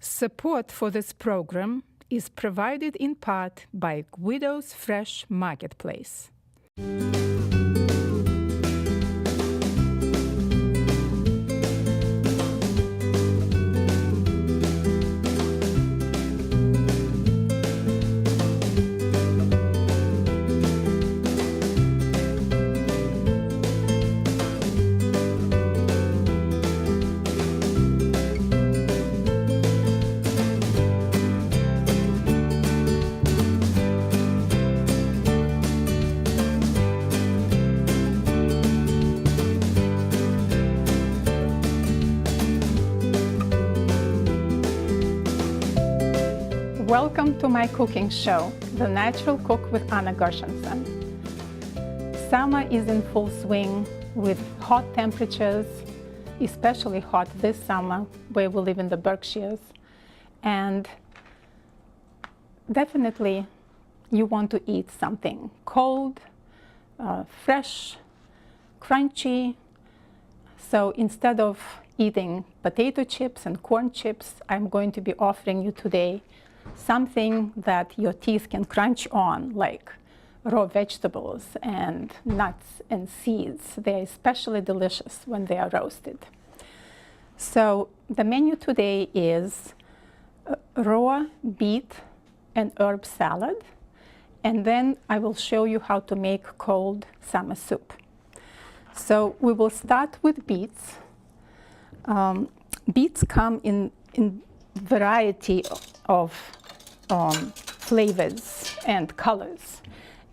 Support for this program is provided in part by Guido's Fresh Marketplace. Welcome to my cooking show, The Natural Cook with Anna Gershenson. Summer is in full swing with hot temperatures, especially hot this summer where we live in the Berkshires. And definitely you want to eat something cold, fresh, crunchy. So instead of eating potato chips and corn chips, I'm going to be offering you today something that your teeth can crunch on, like raw vegetables and nuts and seeds. They're especially delicious when they are roasted. So the menu today is raw beet and herb salad, and then I will show you how to make cold summer soup. So we will start with beets. Beets come in variety of flavors and colors.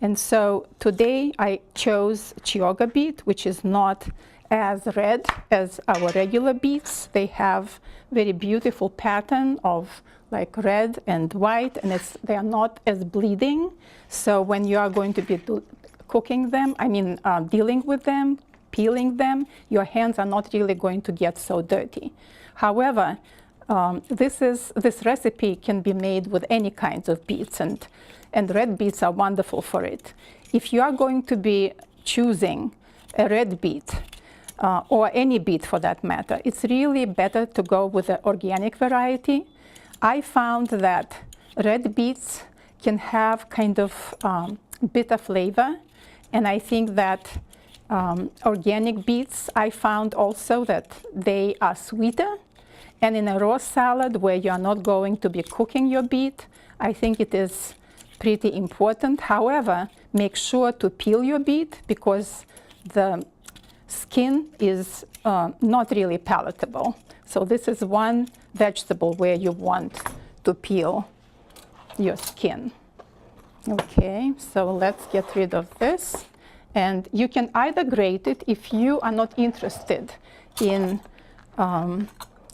And so today I chose Chioggia beet, which is not as red as our regular beets. They have very beautiful pattern of like red and white, and they are not as bleeding. So when you are going to be cooking them, dealing with them, peeling them, your hands are not really going to get so dirty. However, this recipe can be made with any kinds of beets, and red beets are wonderful for it. If you are going to be choosing a red beet, or any beet for that matter, it's really better to go with the organic variety. I found that red beets can have kind of bitter flavor, and I think that organic beets, I found also that they are sweeter. And in a raw salad where you are not going to be cooking your beet, I think it is pretty important. However, make sure to peel your beet because the skin is not really palatable. So this is one vegetable where you want to peel your skin. Okay, so let's get rid of this. And you can either grate it if you are not interested in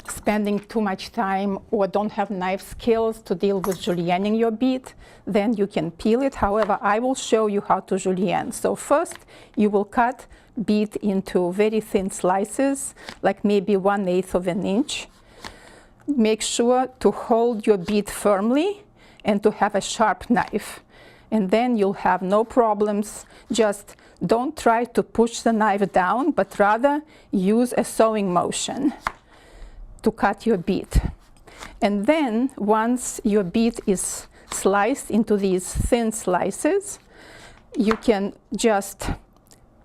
spending too much time or don't have knife skills to deal with julienning your beet, then you can peel it. However, I will show you how to julienne. So first, you will cut beet into very thin slices, like maybe 1/8 of an inch. Make sure to hold your beet firmly and to have a sharp knife. And then you'll have no problems. Just don't try to push the knife down, but rather use a sewing motion to cut your beet. And then once your beet is sliced into these thin slices, you can just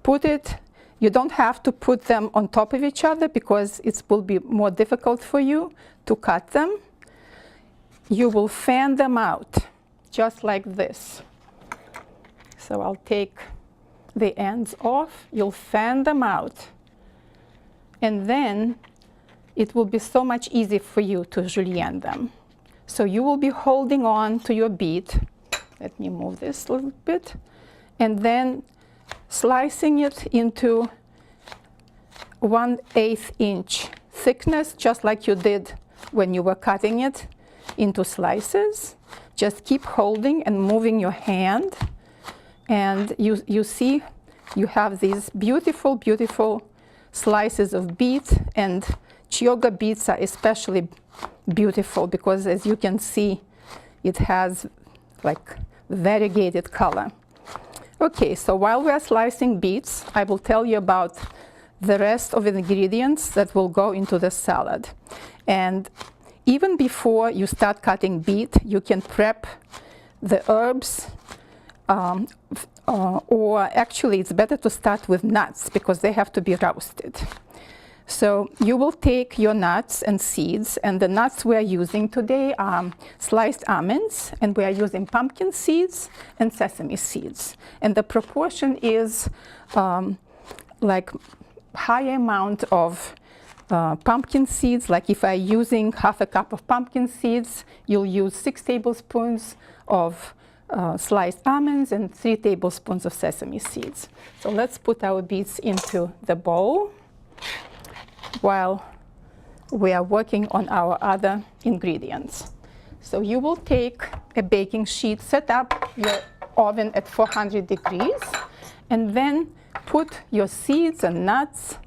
put it, you don't have to put them on top of each other because it will be more difficult for you to cut them. You will fan them out just like this. So I'll take the ends off, you'll fan them out, and then it will be so much easier for you to julienne them. So you will be holding on to your beet. Let me move this a little bit. And then slicing it into 1/8 inch thickness, just like you did when you were cutting it into slices. Just keep holding and moving your hand. And you see you have these beautiful, beautiful slices of beet, and Chioggia beets are especially beautiful because, as you can see, it has like variegated color. Okay, so while we are slicing beets, I will tell you about the rest of the ingredients that will go into the salad. And even before you start cutting beet, you can prep the herbs, or actually it's better to start with nuts because they have to be roasted. So you will take your nuts and seeds, and the nuts we are using today are sliced almonds, and we are using pumpkin seeds and sesame seeds. And the proportion is like high amount of pumpkin seeds. Like if I'm using half a cup of pumpkin seeds, you'll use 6 tablespoons of sliced almonds and 3 tablespoons of sesame seeds. So let's put our beets into the bowl while we are working on our other ingredients. So you will take a baking sheet, set up your oven at 400 degrees, and then put your seeds and nuts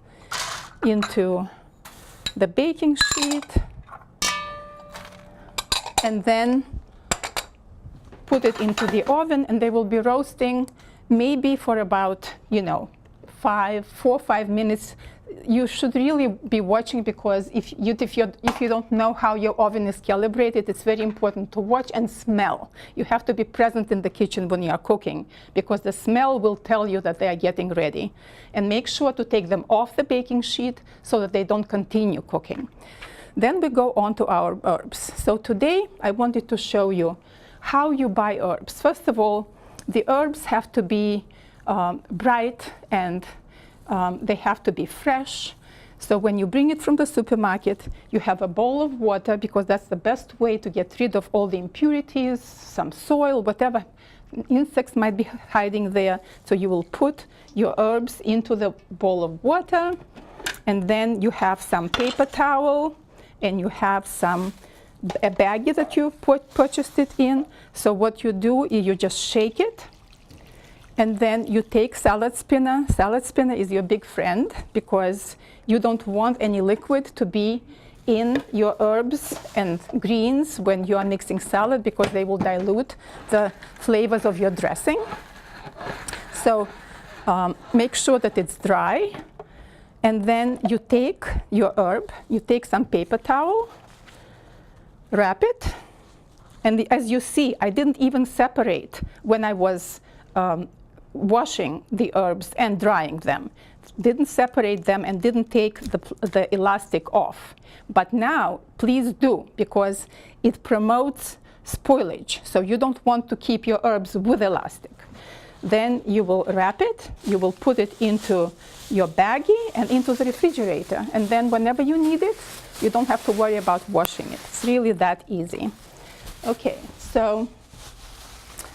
into the baking sheet, and then put it into the oven, and they will be roasting maybe for about, 4 or 5 minutes. You should really be watching, because if you don't know how your oven is calibrated, it's very important to watch and smell. You have to be present in the kitchen when you are cooking, because the smell will tell you that they are getting ready. And make sure to take them off the baking sheet so that they don't continue cooking. Then we go on to our herbs. So today I wanted to show you how you buy herbs. First of all, the herbs have to be bright, and they have to be fresh. So when you bring it from the supermarket, you have a bowl of water, because that's the best way to get rid of all the impurities, some soil, whatever insects might be hiding there. So you will put your herbs into the bowl of water, and then you have some paper towel, and you have a baggie that you purchased it in. So what you do is you just shake it, and then you take salad spinner. Salad spinner is your big friend, because you don't want any liquid to be in your herbs and greens when you are mixing salad, because they will dilute the flavors of your dressing. So make sure that it's dry, and then you take your herb, you take some paper towel, wrap it, and as you see, I didn't even separate when I was washing the herbs and drying them. Didn't separate them and didn't take the elastic off. But now, please do, because it promotes spoilage. So you don't want to keep your herbs with elastic. Then you will wrap it, you will put it into your baggie and into the refrigerator. And then whenever you need it, you don't have to worry about washing it. It's really that easy. Okay, so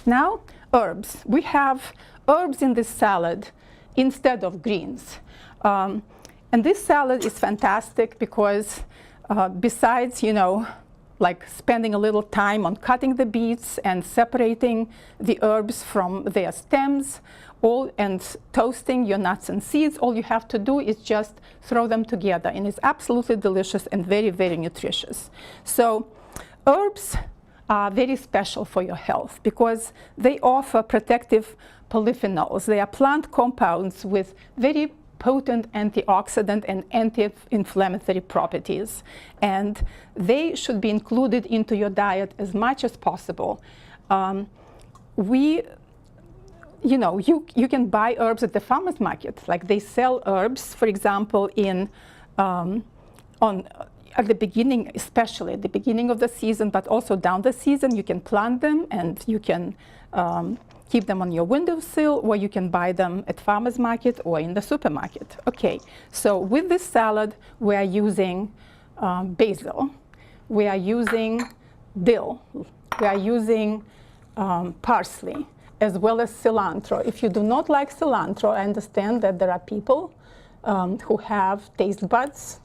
now herbs. We have herbs in this salad instead of greens. And this salad is fantastic because besides, like spending a little time on cutting the beets and separating the herbs from their stems, and toasting your nuts and seeds, all you have to do is just throw them together, and it's absolutely delicious and very, very nutritious. So herbs are very special for your health because they offer protective polyphenols. They are plant compounds with very potent antioxidant and anti-inflammatory properties, and they should be included into your diet as much as possible. You can buy herbs at the farmer's market. Like they sell herbs, for example, at the beginning, especially at the beginning of the season, but also down the season, you can plant them and you can keep them on your windowsill, or you can buy them at farmer's market or in the supermarket. Okay, so with this salad, we are using basil, we are using dill, we are using parsley, as well as cilantro. If you do not like cilantro, I understand that there are people who have taste buds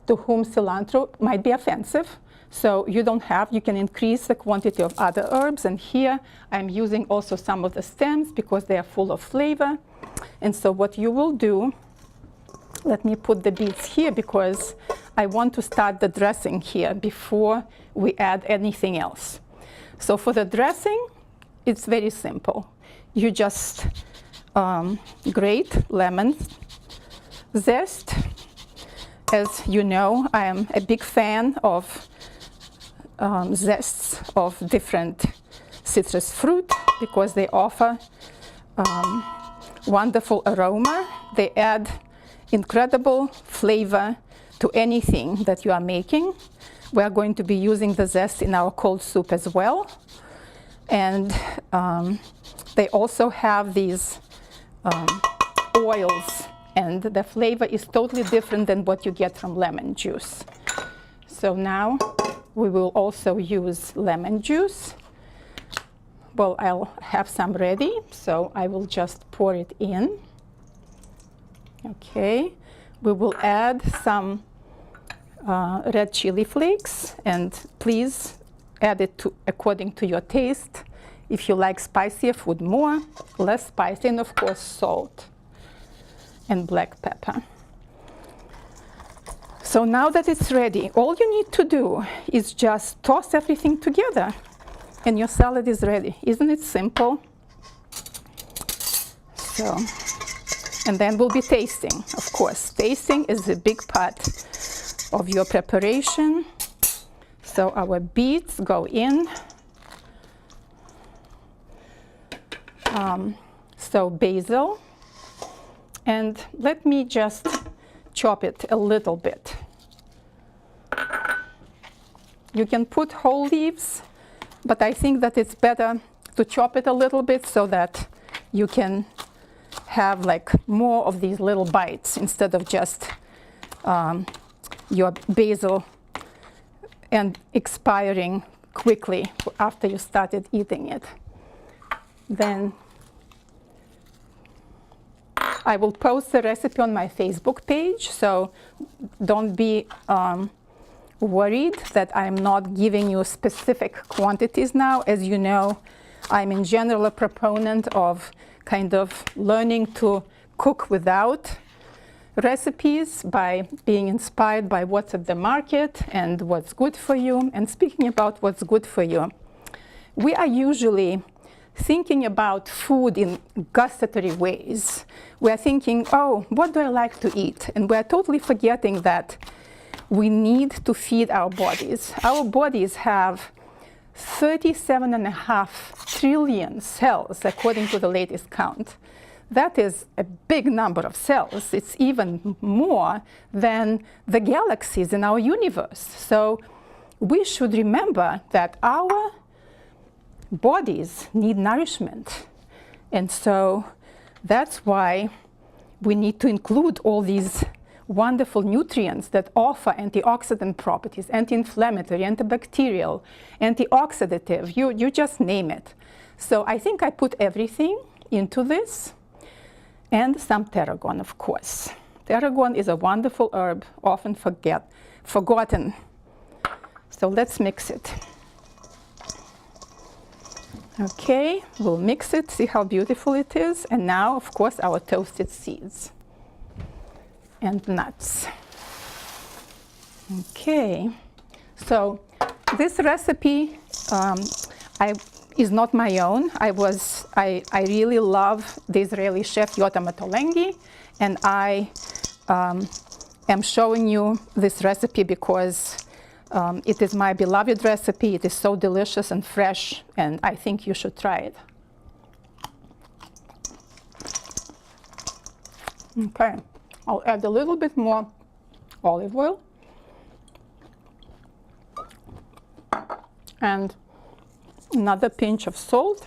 to whom cilantro might be offensive. So you can increase the quantity of other herbs. And here I'm using also some of the stems because they are full of flavor. And so what you will do, let me put the beets here because I want to start the dressing here before we add anything else. So for the dressing, it's very simple. You just grate lemon zest. As you know, I am a big fan of zests of different citrus fruit because they offer wonderful aroma. They add incredible flavor to anything that you are making. We are going to be using the zest in our cold soup as well. And they also have these oils, and the flavor is totally different than what you get from lemon juice. So now we will also use lemon juice. Well, I'll have some ready, so I will just pour it in. Okay, we will add some red chili flakes, and please add it according to your taste. If you like spicier food, more, less spicy, and of course salt and black pepper. So now that it's ready, all you need to do is just toss everything together and your salad is ready. Isn't it simple? So, and then we'll be tasting, of course. Tasting is a big part of your preparation. So our beets go in. So basil, and let me just chop it a little bit. You can put whole leaves, but I think that it's better to chop it a little bit so that you can have like more of these little bites instead of just your basil and expiring quickly after you started eating it. Then I will post the recipe on my Facebook page, so don't be worried that I'm not giving you specific quantities now. As you know, I'm in general a proponent of kind of learning to cook without recipes by being inspired by what's at the market and what's good for you. And speaking about what's good for you, we are usually thinking about food in gustatory ways. We're thinking, oh, what do I like to eat? And we're totally forgetting that we need to feed our bodies. Our bodies have 37.5 trillion cells, according to the latest count. That is a big number of cells. It's even more than the galaxies in our universe. So we should remember that our bodies need nourishment. And so that's why we need to include all these wonderful nutrients that offer antioxidant properties, anti-inflammatory, antibacterial, antioxidative, you just name it. So I think I put everything into this, and some tarragon, of course. Tarragon is a wonderful herb, often forgotten. So let's mix it. Okay, we'll mix it, see how beautiful it is. And now, of course, our toasted seeds and nuts. Okay, so this recipe is not my own. I really love the Israeli chef Yotam Ottolenghi, and I am showing you this recipe because it is my beloved recipe. It is so delicious and fresh, and I think you should try it. Okay, I'll add a little bit more olive oil and another pinch of salt.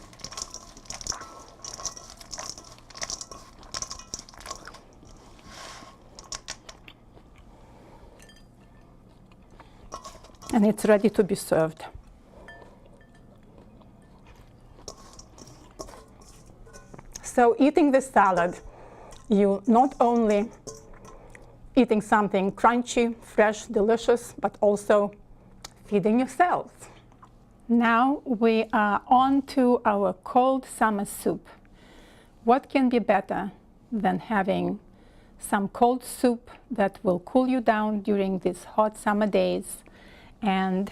And it's ready to be served. So eating this salad, you not only eating something crunchy, fresh, delicious, but also feeding yourself. Now we are on to our cold summer soup. What can be better than having some cold soup that will cool you down during these hot summer days? And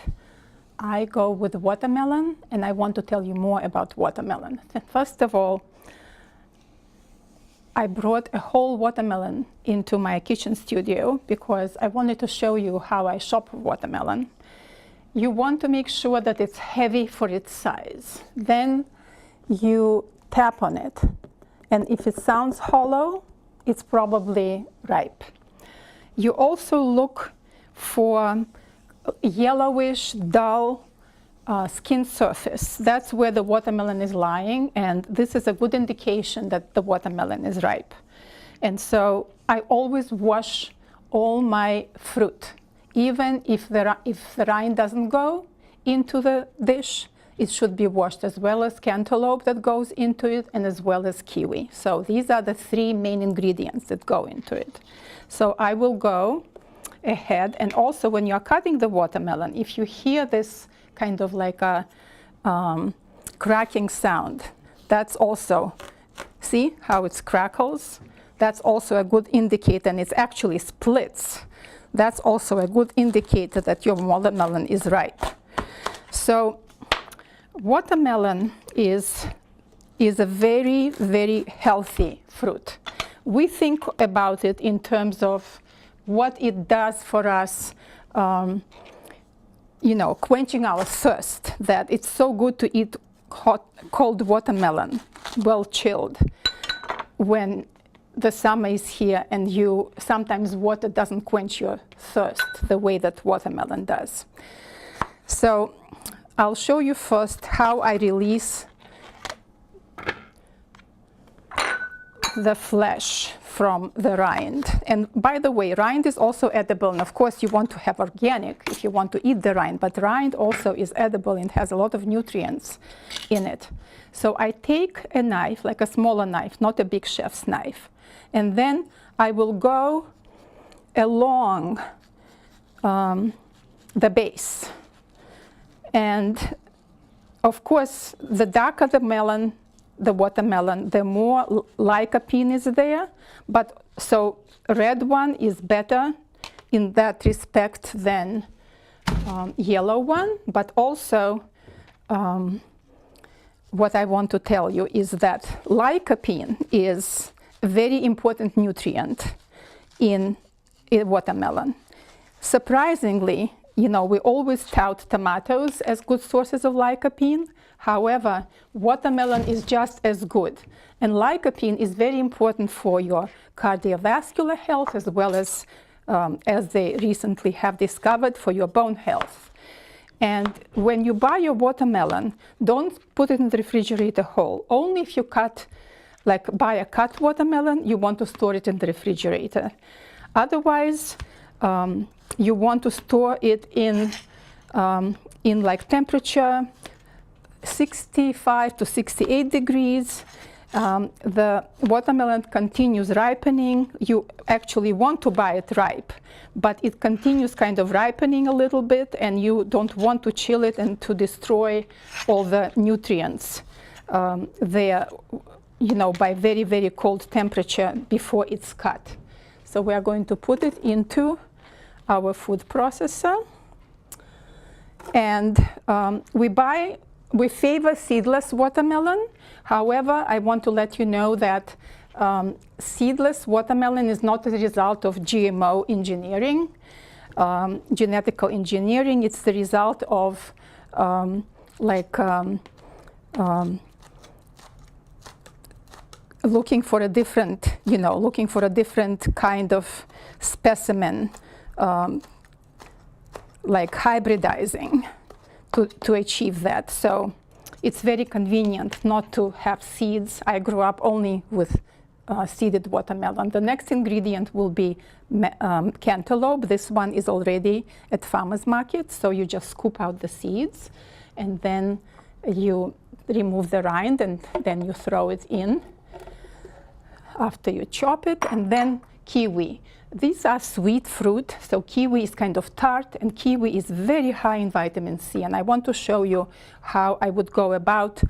I go with watermelon, and I want to tell you more about watermelon. First of all, I brought a whole watermelon into my kitchen studio because I wanted to show you how I shop for watermelon. you want to make sure that it's heavy for its size. Then you tap on it. And if it sounds hollow, it's probably ripe. You also look for yellowish, dull skin surface. That's where the watermelon is lying, and this is a good indication that the watermelon is ripe. And so I always wash all my fruit. Even if the rind doesn't go into the dish, it should be washed, as well as cantaloupe that goes into it, and as well as kiwi. So these are the three main ingredients that go into it. So I will go ahead, and also when you're cutting the watermelon, if you hear this kind of like a cracking sound, that's also, see how it crackles? That's also a good indicator, and it actually splits. That's also a good indicator that your watermelon is ripe. So watermelon is a very, very healthy fruit. We think about it in terms of what it does for us, you know, quenching our thirst, that it's so good to eat cold watermelon, well chilled, when the summer is here and sometimes water doesn't quench your thirst the way that watermelon does. So I'll show you first how I release the flesh from the rind. And by the way, rind is also edible, and of course you want to have organic if you want to eat the rind, but rind also is edible and has a lot of nutrients in it. So I take a knife, like a smaller knife, not a big chef's knife, and then I will go along the base. And of course, the darker the melon, the watermelon, the more lycopene is there. But so red one is better in that respect than yellow one. But also, what I want to tell you is that lycopene is a very important nutrient in watermelon. Surprisingly, you know, we always tout tomatoes as good sources of lycopene. However, watermelon is just as good. And lycopene is very important for your cardiovascular health, as well as they recently have discovered, for your bone health. And when you buy your watermelon, don't put it in the refrigerator whole. Only if you buy a cut watermelon, you want to store it in the refrigerator. Otherwise, you want to store it in like temperature 65 to 68 degrees. The watermelon continues ripening. You actually want to buy it ripe, but it continues kind of ripening a little bit, and you don't want to chill it and to destroy all the nutrients there, you know, by very, very cold temperature before it's cut. So we are going to put it into our food processor, and we favor seedless watermelon. However, I want to let you know that seedless watermelon is not the result of GMO engineering, genetical engineering. It's the result of looking for a different, you know, looking for a different kind of specimen, like hybridizing to achieve that. So it's very convenient not to have seeds. I grew up only with seeded watermelon. The next ingredient will be cantaloupe. This one is already at farmer's market, so you just scoop out the seeds, and then you remove the rind, and then you throw it in after you chop it. And then kiwi. These are sweet fruit, so kiwi is kind of tart, and kiwi is very high in vitamin C. And I want to show you how I would go about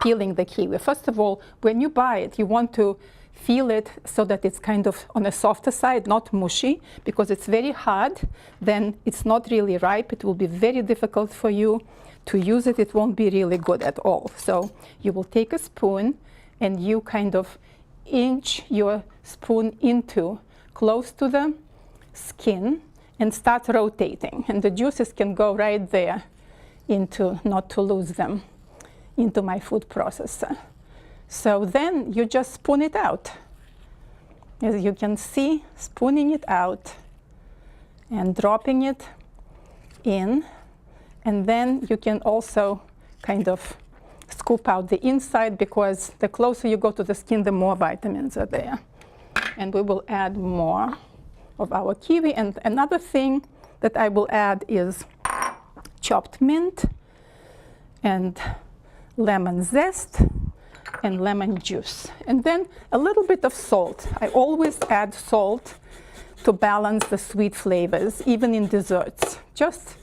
peeling the kiwi. First of all, when you buy it, you want to feel it so that it's kind of on the softer side, not mushy, because it's very hard. Then it's not really ripe. It will be very difficult for you to use it. It won't be really good at all. So you will take a spoon, and you kind of inch your spoon into close to the skin, and start rotating. And the juices can go right there into, not to lose them, into my food processor. So then you just spoon it out. As you can see, spooning it out and dropping it in. And then you can also kind of scoop out the inside, because the closer you go to the skin, the more vitamins are there. And we will add more of our kiwi. And another thing that I will add is chopped mint and lemon zest and lemon juice. And then a little bit of salt. I always add salt to balance the sweet flavors, even in desserts. Just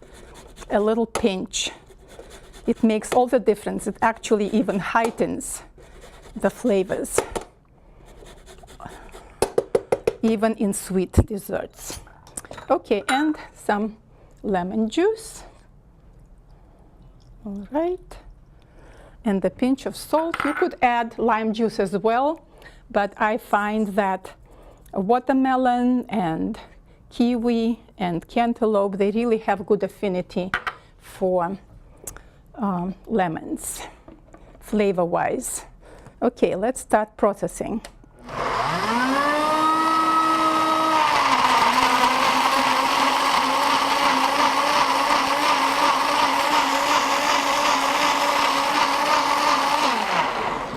a little pinch. It makes all the difference. It actually even heightens the flavors, even in sweet desserts. Okay, and some lemon juice. All right. And a pinch of salt. You could add lime juice as well, but I find that watermelon and kiwi and cantaloupe, they really have good affinity for lemons, flavor-wise. Okay, let's start processing.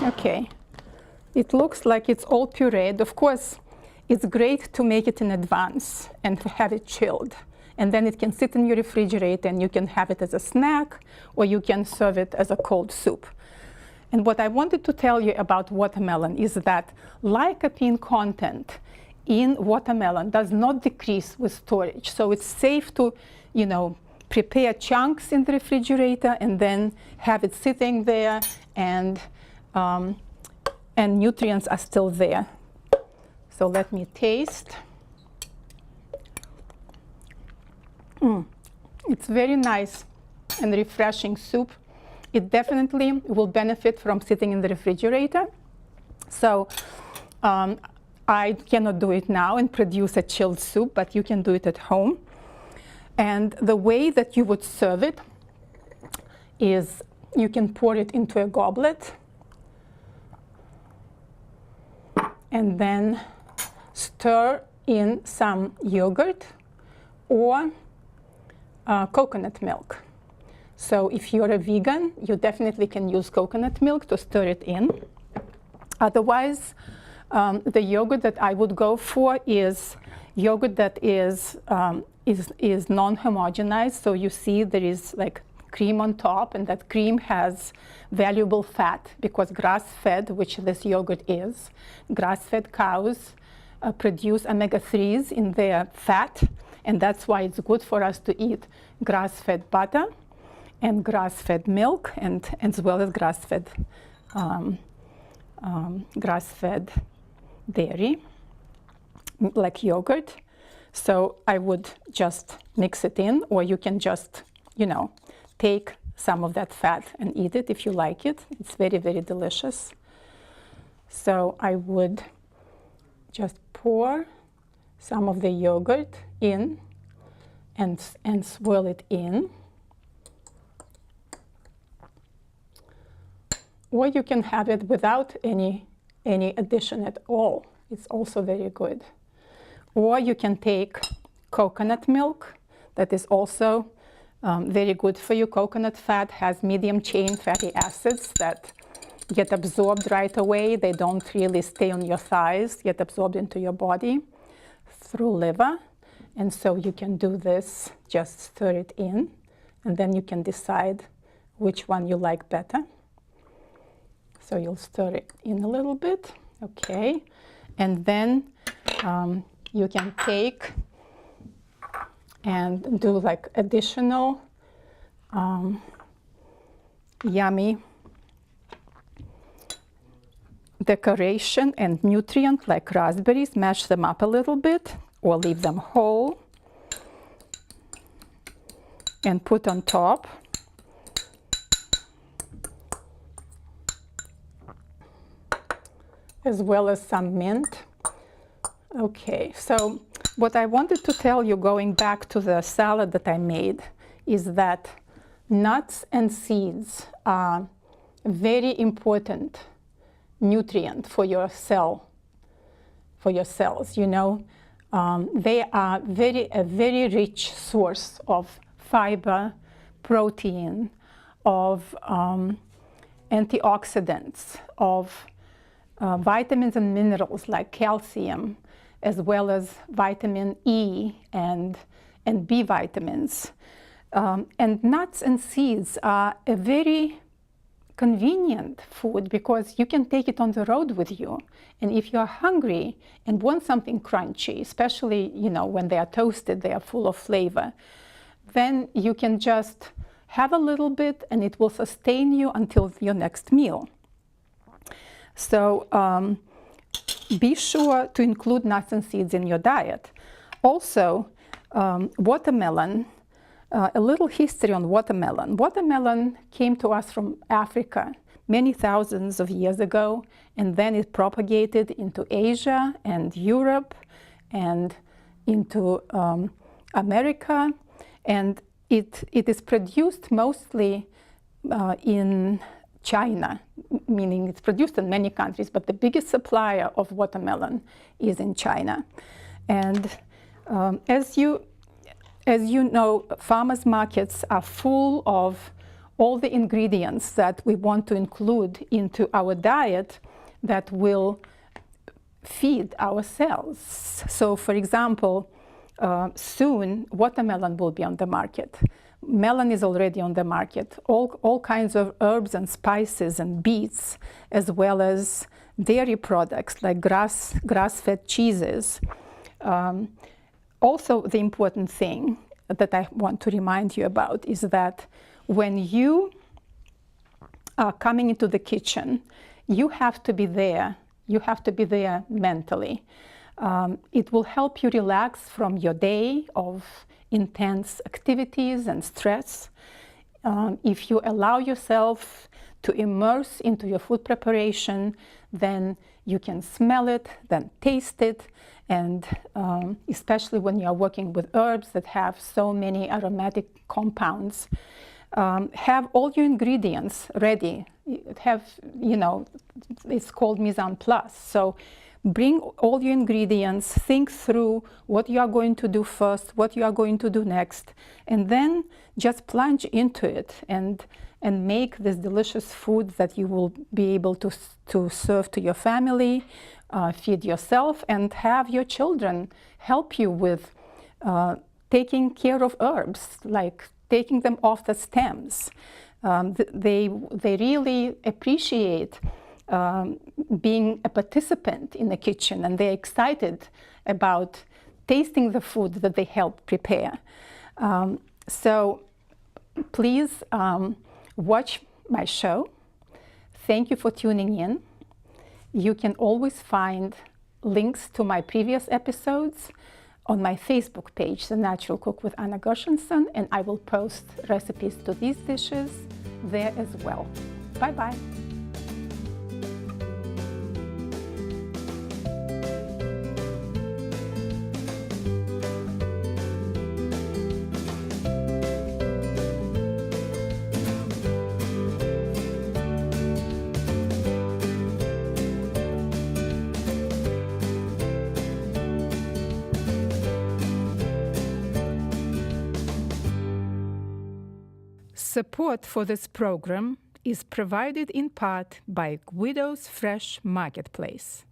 Okay, it looks like it's all pureed. Of course, it's great to make it in advance and to have it chilled. And then it can sit in your refrigerator and you can have it as a snack, or you can serve it as a cold soup. And what I wanted to tell you about watermelon is that lycopene content in watermelon does not decrease with storage. So it's safe to, prepare chunks in the refrigerator and then have it sitting there, and nutrients are still there. So let me taste. It's very nice and refreshing soup. It definitely will benefit from sitting in the refrigerator. So I cannot do it now and produce a chilled soup, but you can do it at home. And the way that you would serve it is you can pour it into a goblet and then stir in some yogurt or coconut milk. So if you're a vegan, you definitely can use coconut milk to stir it in. Otherwise, the yogurt that I would go for is yogurt that is non-homogenized. So you see there is like cream on top, and that cream has valuable fat, because grass-fed, which this yogurt is, grass-fed cows produce omega-3s in their fat, and that's why it's good for us to eat grass-fed butter and grass-fed milk, and as well as grass-fed dairy, like yogurt. So I would just mix it in, or you can just, take some of that fat and eat it if you like it. It's very, very delicious. So I would just pour some of the yogurt in and swirl it in. Or you can have it without any addition at all. It's also very good. Or you can take coconut milk. That is also very good for you. Coconut fat has medium chain fatty acids that get absorbed right away. They don't really stay on your thighs, get absorbed into your body through liver. And so you can do this, just stir it in, and then you can decide which one you like better. So you'll stir it in a little bit, okay? And then you can take and do like additional yummy decoration and nutrient like raspberries. Mash them up a little bit or leave them whole and put on top. As well as some mint. Okay, so what I wanted to tell you, going back to the salad that I made, is that nuts and seeds are very important nutrient for your cells. They are a very rich source of fiber, protein, of antioxidants, of vitamins and minerals like calcium, as well as vitamin E and B vitamins. And nuts and seeds are a very convenient food because you can take it on the road with you. And if you're hungry and want something crunchy, especially when they are toasted, they are full of flavor, then you can just have a little bit and it will sustain you until your next meal. So be sure to include nuts and seeds in your diet. Also, watermelon. A little history on watermelon. Watermelon came to us from Africa many thousands of years ago, and then it propagated into Asia and Europe and into America. And it is produced mostly in China, meaning it's produced in many countries, but the biggest supplier of watermelon is in China. And as you know, farmers' markets are full of all the ingredients that we want to include into our diet that will feed our cells. So, for example, soon watermelon will be on the market. Melon is already on the market. All kinds of herbs and spices and beets, as well as dairy products like grass-fed cheeses. Also, the important thing that I want to remind you about is that when you are coming into the kitchen, you have to be there. You have to be there mentally. It will help you relax from your day of intense activities and stress. If you allow yourself to immerse into your food preparation, then you can smell it, then taste it, and especially when you are working with herbs that have so many aromatic compounds, have all your ingredients ready. It's called mise en place. So bring all your ingredients, think through what you are going to do first, what you are going to do next, and then just plunge into it and make this delicious food that you will be able to serve to your family, feed yourself, and have your children help you with taking care of herbs, like taking them off the stems. They really appreciate being a participant in the kitchen, and they're excited about tasting the food that they help prepare. So please watch my show. Thank you for tuning in. You can always find links to my previous episodes on my Facebook page, The Natural Cook with Anna Gershenson, and I will post recipes to these dishes there as well. Bye-bye. Support for this program is provided in part by Guido's Fresh Marketplace.